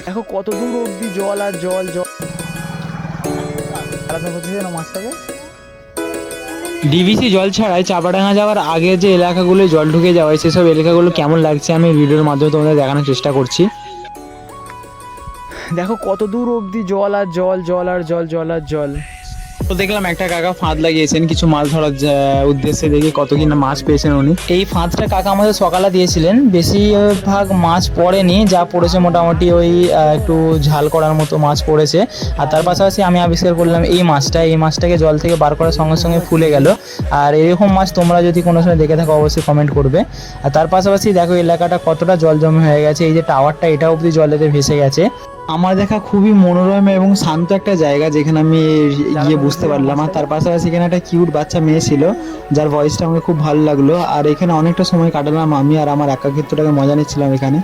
দেখো কত দূর অব্দি জল আর জল জল আলাদা করতেছে না মাছটাকে। ডিভিসি জল ছাড়াই চাপাডাঙ্গা যাওয়ার আগে যে এলাকাগুলো জল ঢুকে যাওয়ায় সেসব এলাকাগুলো কেমন লাগছে আমি ভিডিওর মাধ্যমে তোমাদের দেখানোর চেষ্টা করছি। দেখো কত দূর অব্দি জল আর জল, জল আর জল, জল আর জল। তো দেখলাম একটা কাকা ফাঁদ লাগিয়েছেন কিছু মাছ ধরার উদ্দেশ্যে, দেখি কত কিনা মাছ পেয়েছেন উনি। এই ফাঁদটা কাকা আমাদের সকালে দিয়েছিলেন, বেশিরভাগ মাছ পড়েনি, যা পড়েছে মোটামুটি ওই একটু ঝাল করার মতো মাছ পড়েছে। আর তার পাশাপাশি আমি আবিষ্কার করলাম এই মাছটাকে জল থেকে বার করার সঙ্গে সঙ্গে ফুলে গেল। আর এরকম মাছ তোমরা যদি কোনো সময় দেখে থাকো অবশ্যই কমেন্ট করবে। আর তার পাশাপাশি দেখো এলাকাটা কতটা জল জমে হয়ে গেছে, এই যে টাওয়ারটা এটা অবধি জলেতে ভেসে গেছে। আমার দেখা খুবই মনোরম এবং শান্ত একটা জায়গা যেখানে আমি গিয়ে বুঝতে পারলাম। আর তার পাশাপাশি এখানে একটা কিউট বাচ্চা মেয়ে ছিল যার ভয়েসটা আমাকে খুব ভালো লাগলো। আর এখানে অনেকটা সময় কাটালাম আমি, আর আমার একাকিত্বটাকে মজা নিচ্ছিলাম এখানে।